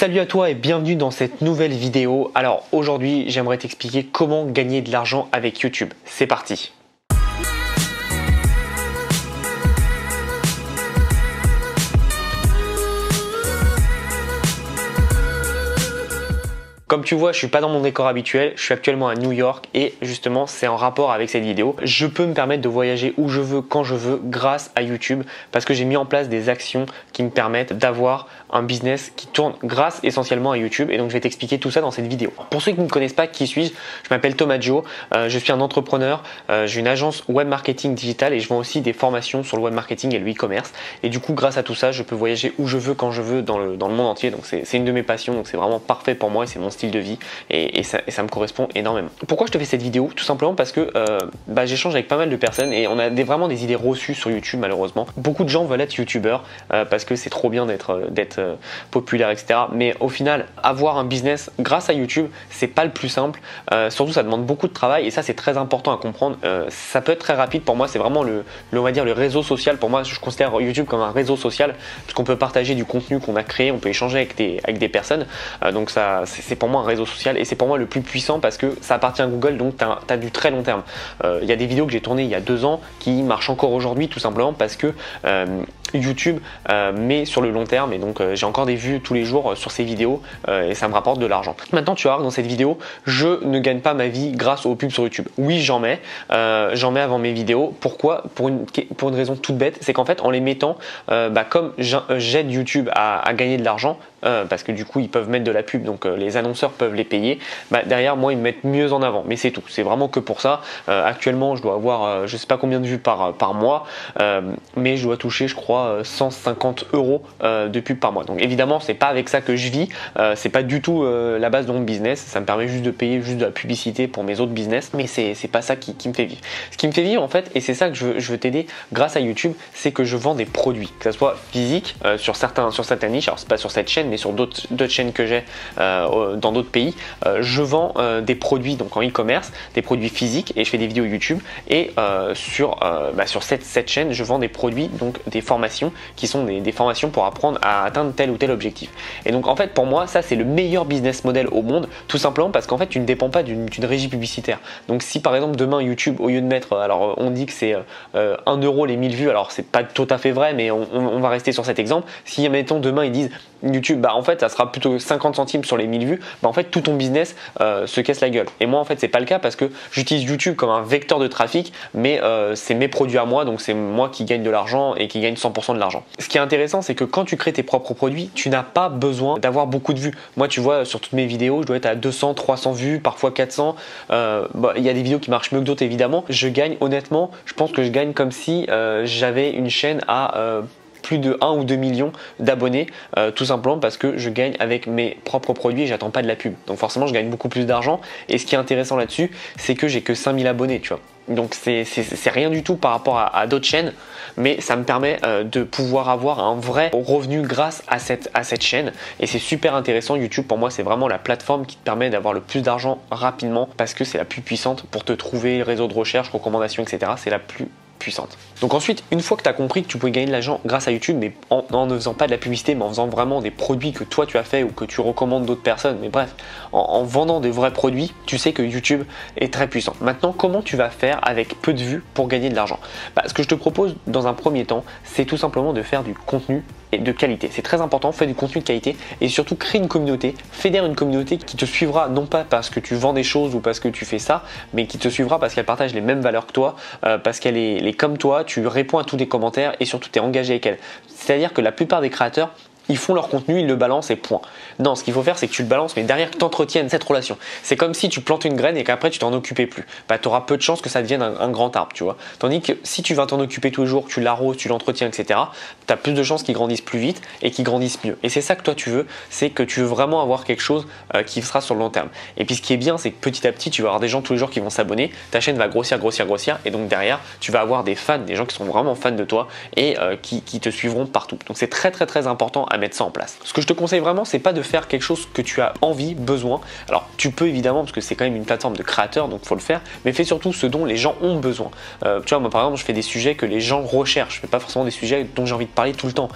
Salut à toi et bienvenue dans cette nouvelle vidéo. Alors aujourd'hui j'aimerais t'expliquer comment gagner de l'argent avec YouTube. C'est parti. Comme tu vois, je suis pas dans mon décor habituel, je suis actuellement à New York et justement c'est en rapport avec cette vidéo. Je peux me permettre de voyager où je veux, quand je veux grâce à YouTube parce que j'ai mis en place des actions qui me permettent d'avoir un business qui tourne grâce essentiellement à YouTube et donc je vais t'expliquer tout ça dans cette vidéo. Pour ceux qui ne me connaissent pas, qui suis-je? Je m'appelle Thomas Gio, je suis un entrepreneur, j'ai une agence web marketing digital et je vends aussi des formations sur le web marketing et le e-commerce et du coup grâce à tout ça je peux voyager où je veux, quand je veux dans le monde entier, donc c'est une de mes passions, donc c'est vraiment parfait pour moi et c'est mon style de vie et ça me correspond énormément. Pourquoi je te fais cette vidéo? Tout simplement parce que j'échange avec pas mal de personnes et on a vraiment des idées reçues sur YouTube malheureusement. Beaucoup de gens veulent être youtubeurs parce que c'est trop bien d'être populaire, etc. Mais au final, avoir un business grâce à YouTube, c'est pas le plus simple. Surtout, ça demande beaucoup de travail et ça, c'est très important à comprendre. Ça peut être très rapide. Pour moi, c'est vraiment on va dire le réseau social. Pour moi, je considère YouTube comme un réseau social puisqu'on peut partager du contenu qu'on a créé, on peut échanger avec des personnes. Donc ça, c'est pour moi un réseau social et c'est pour moi le plus puissant parce que ça appartient à Google, donc tu as du très long terme. Il y a des vidéos que j'ai tournées il y a 2 ans qui marchent encore aujourd'hui tout simplement parce que YouTube met sur le long terme et donc j'ai encore des vues tous les jours sur ces vidéos et ça me rapporte de l'argent. Maintenant tu vas voir que dans cette vidéo je ne gagne pas ma vie grâce aux pubs sur YouTube. Oui j'en mets avant mes vidéos. Pourquoi? Pour une raison toute bête, c'est qu'en fait en les mettant comme j'aide YouTube à gagner de l'argent parce que du coup ils peuvent mettre de la pub, donc les annonceurs peuvent les payer, derrière moi ils me mettent mieux en avant, mais c'est tout, c'est vraiment que pour ça. Actuellement je dois avoir je sais pas combien de vues par mois, mais je dois toucher je crois 150 € de pub par mois. Donc évidemment c'est pas avec ça que je vis, c'est pas du tout la base de mon business, ça me permet juste de payer juste de la publicité pour mes autres business, mais c'est pas ça qui me fait vivre. Ce qui me fait vivre en fait, et c'est ça que je veux t'aider grâce à YouTube, c'est que je vends des produits, que ce soit physique sur certaines niches, alors c'est pas sur cette chaîne mais sur d'autres chaînes que j'ai dans d'autres pays, je vends des produits donc en e-commerce, des produits physiques et je fais des vidéos YouTube et sur cette chaîne je vends des produits, donc des formations qui sont des formations pour apprendre à atteindre tel ou tel objectif. Et donc en fait pour moi ça c'est le meilleur business model au monde, tout simplement parce qu'en fait tu ne dépends pas d'une régie publicitaire. Donc si par exemple demain YouTube au lieu de mettre, alors on dit que c'est 1 € les 1000 vues, alors c'est pas tout à fait vrai mais on va rester sur cet exemple. Si mettons demain ils disent YouTube en fait ça sera plutôt 50 centimes sur les 1000 vues, en fait tout ton business se casse la gueule. Et moi en fait c'est pas le cas parce que j'utilise YouTube comme un vecteur de trafic, mais c'est mes produits à moi, donc c'est moi qui gagne de l'argent et qui gagne 100% de l'argent. Ce qui est intéressant c'est que quand tu crées tes propres produits, tu n'as pas besoin d'avoir beaucoup de vues. Moi tu vois sur toutes mes vidéos je dois être à 200, 300 vues, parfois 400. Il y a des vidéos qui marchent mieux que d'autres évidemment. Je gagne honnêtement, je pense que je gagne comme si j'avais une chaîne à plus de 1 ou 2 millions d'abonnés, tout simplement parce que je gagne avec mes propres produits et j'attends pas de la pub. Donc forcément je gagne beaucoup plus d'argent et ce qui est intéressant là-dessus c'est que j'ai que 5000 abonnés, tu vois. Donc c'est rien du tout par rapport à d'autres chaînes, mais ça me permet de pouvoir avoir un vrai revenu grâce à cette chaîne et c'est super intéressant. YouTube pour moi c'est vraiment la plateforme qui te permet d'avoir le plus d'argent rapidement parce que c'est la plus puissante pour te trouver, réseau de recherche, recommandations, etc. C'est la plus puissante. Donc ensuite, une fois que tu as compris que tu pouvais gagner de l'argent grâce à YouTube, mais en ne faisant pas de la publicité, mais en faisant vraiment des produits que toi tu as fait ou que tu recommandes d'autres personnes, mais bref, en vendant des vrais produits, tu sais que YouTube est très puissant. Maintenant, comment tu vas faire avec peu de vues pour gagner de l'argent? Ce que je te propose dans un premier temps, c'est tout simplement de faire du contenu et de qualité. C'est très important, fais du contenu de qualité et surtout crée une communauté, fédère une communauté qui te suivra non pas parce que tu vends des choses ou parce que tu fais ça, mais qui te suivra parce qu'elle partage les mêmes valeurs que toi, parce qu'elle est comme toi, tu réponds à tous les commentaires et surtout tu es engagé avec elle. C'est-à-dire que la plupart des créateurs ils font leur contenu, ils le balancent et point. Non, ce qu'il faut faire c'est que tu le balances mais derrière que tu entretiennes cette relation. C'est comme si tu plantes une graine et qu'après tu t'en occupais plus. Tu auras peu de chances que ça devienne un grand arbre, tu vois. Tandis que si tu vas t'en occuper tous les jours, tu l'arroses, tu l'entretiens, etc., tu as plus de chances qu'il grandisse plus vite et qu'il grandisse mieux. Et c'est ça que toi tu veux, c'est que tu veux vraiment avoir quelque chose qui sera sur le long terme. Et puis ce qui est bien c'est que petit à petit tu vas avoir des gens tous les jours qui vont s'abonner, ta chaîne va grossir et donc derrière tu vas avoir des fans, des gens qui sont vraiment fans de toi et qui te suivront partout. Donc c'est très important à mettre ça en place. Ce que je te conseille vraiment, c'est pas de faire quelque chose que tu as envie, besoin. Alors tu peux évidemment, parce que c'est quand même une plateforme de créateurs, donc faut le faire, mais fais surtout ce dont les gens ont besoin. Tu vois, moi par exemple, je fais des sujets que les gens recherchent, je fais pas forcément des sujets dont j'ai envie de parler tout le temps.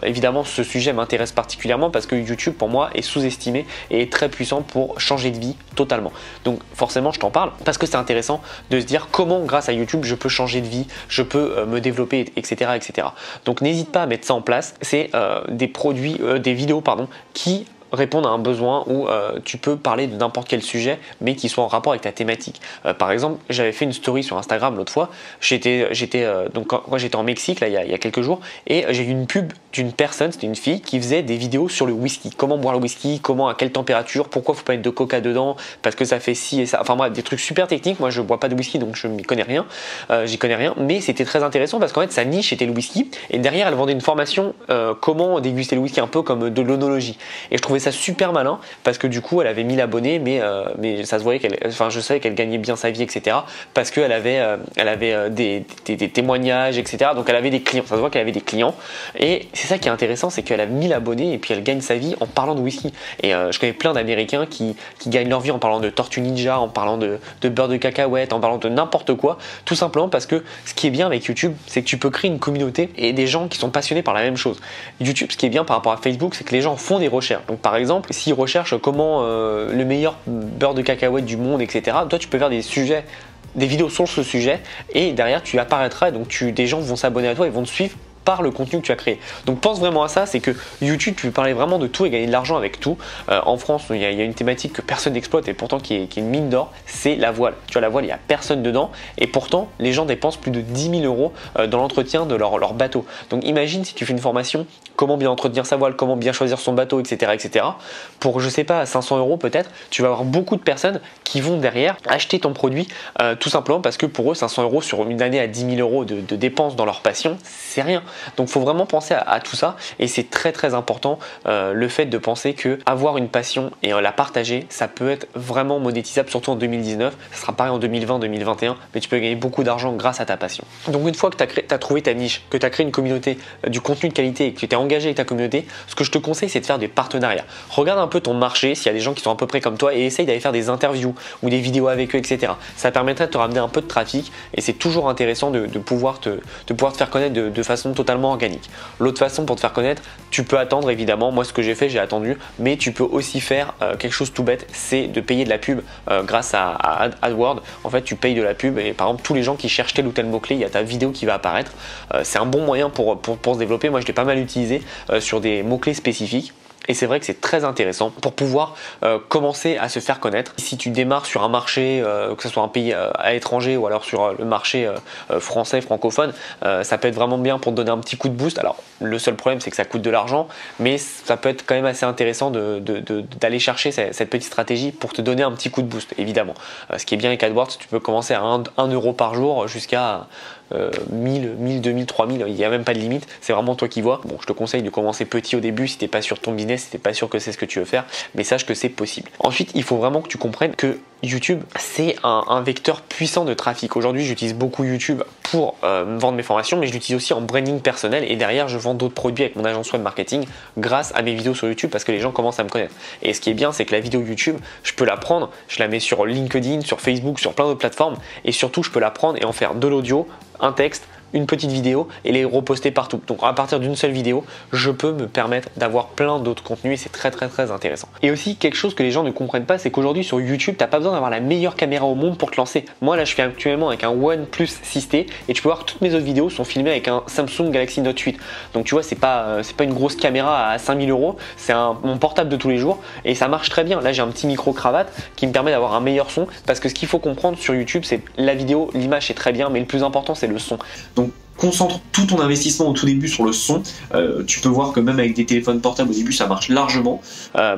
Évidemment, ce sujet m'intéresse particulièrement parce que YouTube pour moi est sous-estimé et est très puissant pour changer de vie totalement. Donc forcément, je t'en parle parce que c'est intéressant de se dire comment grâce à YouTube je peux changer de vie, je peux me développer, etc., etc. Donc n'hésite pas à mettre ça en place. C'est des vidéos qui répondre à un besoin où tu peux parler de n'importe quel sujet mais qui soit en rapport avec ta thématique. Par exemple, j'avais fait une story sur Instagram l'autre fois, donc quand j'étais en Mexique là, il y a quelques jours, et j'ai eu une pub d'une personne, c'était une fille qui faisait des vidéos sur le whisky, comment boire le whisky, comment, à quelle température, pourquoi faut pas mettre de coca dedans parce que ça fait ci et ça, enfin bref, des trucs super techniques. Moi je bois pas de whisky donc je m'y connais rien, j'y connais rien, mais c'était très intéressant parce qu'en fait sa niche était le whisky et derrière elle vendait une formation comment déguster le whisky, un peu comme de l'onologie, et je trouvais ça super malin parce que du coup elle avait 1000 abonnés mais ça se voyait je savais qu'elle gagnait bien sa vie, etc., parce qu'elle avait des témoignages, etc., donc elle avait des clients, ça se voit qu'elle avait des clients, et c'est ça qui est intéressant, c'est qu'elle a 1000 abonnés et puis elle gagne sa vie en parlant de whisky. Et je connais plein d'Américains qui gagnent leur vie en parlant de Tortue Ninja, en parlant de beurre de cacahuète, en parlant de n'importe quoi, tout simplement parce que ce qui est bien avec YouTube, c'est que tu peux créer une communauté et des gens qui sont passionnés par la même chose. YouTube, ce qui est bien par rapport à Facebook, c'est que les gens font des recherches. Donc par exemple, s'ils recherchent comment le meilleur beurre de cacahuète du monde, etc., toi tu peux faire des vidéos sur ce sujet et derrière tu apparaîtras, et donc des gens vont s'abonner à toi et vont te suivre par le contenu que tu as créé. Donc pense vraiment à ça, c'est que YouTube, tu peux parler vraiment de tout et gagner de l'argent avec tout. En France, il y a une thématique que personne n'exploite et pourtant qui est une mine d'or, c'est la voile. Tu vois, la voile, il n'y a personne dedans et pourtant les gens dépensent plus de 10 000 euros dans l'entretien de leur bateau. Donc imagine si tu fais une formation, comment bien entretenir sa voile, comment bien choisir son bateau, etc., etc. Pour, je sais pas, 500 euros peut-être, tu vas avoir beaucoup de personnes qui vont derrière acheter ton produit tout simplement parce que pour eux, 500 euros sur une année à 10 000 euros de dépenses dans leur passion, c'est rien. Donc il faut vraiment penser à tout ça et c'est très très important le fait de penser que avoir une passion et la partager, ça peut être vraiment monétisable, surtout en 2019. Ça sera pareil en 2020, 2021, mais tu peux gagner beaucoup d'argent grâce à ta passion. Donc une fois que tu as trouvé ta niche, que tu as créé une communauté, du contenu de qualité et que tu es engagé avec ta communauté, ce que je te conseille, c'est de faire des partenariats. Regarde un peu ton marché, s'il y a des gens qui sont à peu près comme toi, et essaye d'aller faire des interviews ou des vidéos avec eux, etc. Ça permettrait de te ramener un peu de trafic et c'est toujours intéressant de pouvoir te faire connaître de façon totalement organique. L'autre façon pour te faire connaître, tu peux attendre évidemment. Moi, ce que j'ai fait, j'ai attendu, mais tu peux aussi faire quelque chose tout bête, c'est de payer de la pub grâce à AdWords. En fait, tu payes de la pub et par exemple, tous les gens qui cherchent tel ou tel mot-clé, il y a ta vidéo qui va apparaître. C'est un bon moyen pour se développer. Moi, je l'ai pas mal utilisé sur des mots-clés spécifiques. Et c'est vrai que c'est très intéressant pour pouvoir commencer à se faire connaître. Si tu démarres sur un marché, que ce soit un pays à l'étranger ou alors sur le marché français, francophone, ça peut être vraiment bien pour te donner un petit coup de boost. Alors le seul problème c'est que ça coûte de l'argent, mais ça peut être quand même assez intéressant d'aller chercher cette petite stratégie pour te donner un petit coup de boost, évidemment. Ce qui est bien avec AdWords, tu peux commencer à 1 euro par jour jusqu'à 1000, 2000, 3000, il n'y a même pas de limite, c'est vraiment toi qui vois. Bon, je te conseille de commencer petit au début si tu n'es pas sûr de ton business, si tu n'es pas sûr que c'est ce que tu veux faire, mais sache que c'est possible. Ensuite, il faut vraiment que tu comprennes que YouTube, c'est un vecteur puissant de trafic. Aujourd'hui, j'utilise beaucoup YouTube pour vendre mes formations, mais je l'utilise aussi en branding personnel et derrière, je vends d'autres produits avec mon agence web marketing grâce à mes vidéos sur YouTube parce que les gens commencent à me connaître. Et ce qui est bien, c'est que la vidéo YouTube, je peux la prendre, je la mets sur LinkedIn, sur Facebook, sur plein d'autres plateformes et surtout, je peux la prendre et en faire de l'audio, un texte, une petite vidéo et les reposter partout. Donc à partir d'une seule vidéo, je peux me permettre d'avoir plein d'autres contenus et c'est très très très intéressant. Et aussi quelque chose que les gens ne comprennent pas, c'est qu'aujourd'hui sur YouTube, tu n'as pas besoin d'avoir la meilleure caméra au monde pour te lancer. Moi là, je fais actuellement avec un OnePlus 6T et tu peux voir toutes mes autres vidéos sont filmées avec un Samsung Galaxy Note 8. Donc tu vois, c'est pas une grosse caméra à 5000 euros, c'est mon portable de tous les jours et ça marche très bien. Là, j'ai un petit micro cravate qui me permet d'avoir un meilleur son parce que ce qu'il faut comprendre sur YouTube, c'est la vidéo, l'image est très bien, mais le plus important c'est le son. Donc concentre tout ton investissement au tout début sur le son. Tu peux voir que même avec des téléphones portables au début ça marche largement,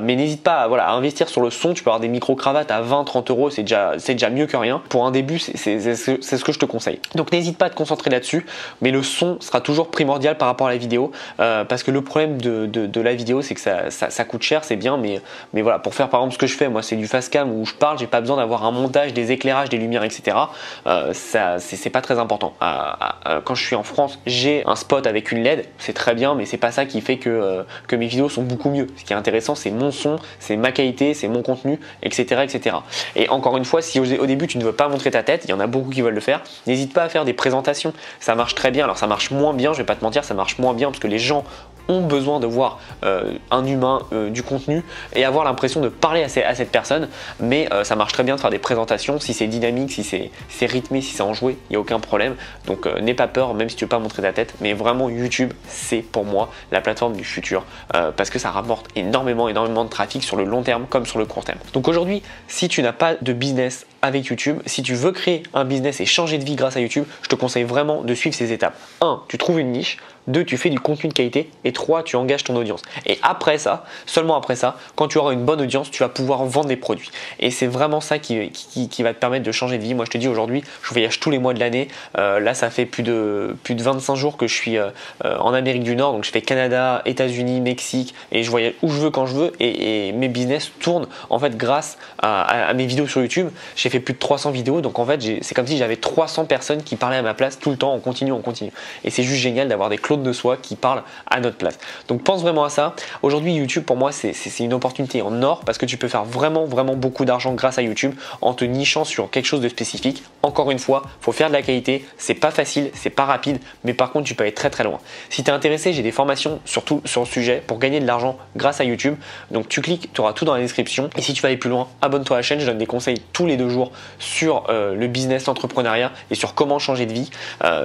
mais n'hésite pas à investir sur le son. Tu peux avoir des micro-cravates à 20-30 euros, c'est déjà mieux que rien. Pour un début, c'est ce que je te conseille. Donc n'hésite pas à te concentrer là-dessus, mais le son sera toujours primordial par rapport à la vidéo, parce que le problème de la vidéo, c'est que ça coûte cher, c'est bien, mais voilà, pour faire par exemple ce que je fais, moi c'est du fast cam où je parle, j'ai pas besoin d'avoir un montage, des éclairages, des lumières, etc. C'est pas très important. Quand je suis suis en France, j'ai un spot avec une LED, c'est très bien, mais c'est pas ça qui fait que mes vidéos sont beaucoup mieux. Ce qui est intéressant, c'est mon son, c'est ma qualité, c'est mon contenu, etc., etc. Et encore une fois, si au début tu ne veux pas montrer ta tête, il y en a beaucoup qui veulent le faire, n'hésite pas à faire des présentations. Ça marche très bien. Alors ça marche moins bien, je vais pas te mentir, ça marche moins bien parce que les gens ont besoin de voir un humain, du contenu et avoir l'impression de parler à cette personne, mais ça marche très bien de faire des présentations. Si c'est dynamique, si c'est rythmé, si c'est enjoué, il n'y a aucun problème. Donc n'aie pas peur, même si tu veux pas montrer ta tête, mais vraiment YouTube, c'est pour moi la plateforme du futur parce que ça rapporte énormément de trafic sur le long terme comme sur le court terme. Donc aujourd'hui, si tu n'as pas de business avec YouTube, si tu veux créer un business et changer de vie grâce à YouTube, je te conseille vraiment de suivre ces étapes. 1. Tu trouves une niche. 2. Tu fais du contenu de qualité. Et 3. Tu engages ton audience. Et après ça, seulement après ça, quand tu auras une bonne audience, tu vas pouvoir vendre des produits. Et c'est vraiment ça qui va te permettre de changer de vie. Moi, je te dis aujourd'hui, je voyage tous les mois de l'année. Là, ça fait plus de 25 jours que je suis en Amérique du Nord. Donc, je fais Canada, États-Unis, Mexique. Et je voyage où je veux, quand je veux. Et mes business tournent en fait grâce à mes vidéos sur YouTube. J'ai fait plus de 300 vidéos. Donc, en fait, c'est comme si j'avais 300 personnes qui parlaient à ma place tout le temps en continu. Et c'est juste génial d'avoir des clones de soi qui parlent à notre place. Donc pense vraiment à ça. Aujourd'hui YouTube pour moi c'est une opportunité en or parce que tu peux faire vraiment beaucoup d'argent grâce à YouTube en te nichant sur quelque chose de spécifique. Encore une fois, faut faire de la qualité, c'est pas facile, c'est pas rapide, mais par contre tu peux aller très loin. Si tu es intéressé, j'ai des formations surtout sur le sujet pour gagner de l'argent grâce à YouTube. Donc tu cliques, tu auras tout dans la description. Et si tu veux aller plus loin, abonne-toi à la chaîne, je donne des conseils tous les 2 jours sur le business, l'entrepreneuriat et sur comment changer de vie.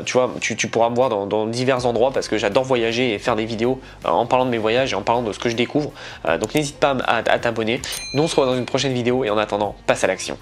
Tu vois, tu pourras me voir dans divers endroits parce que j'adore voyager et faire des vidéos en parlant de mes voyages et en parlant de ce que je découvre. Donc n'hésite pas à t'abonner. Nous on se revoit dans une prochaine vidéo et en attendant, passe à l'action.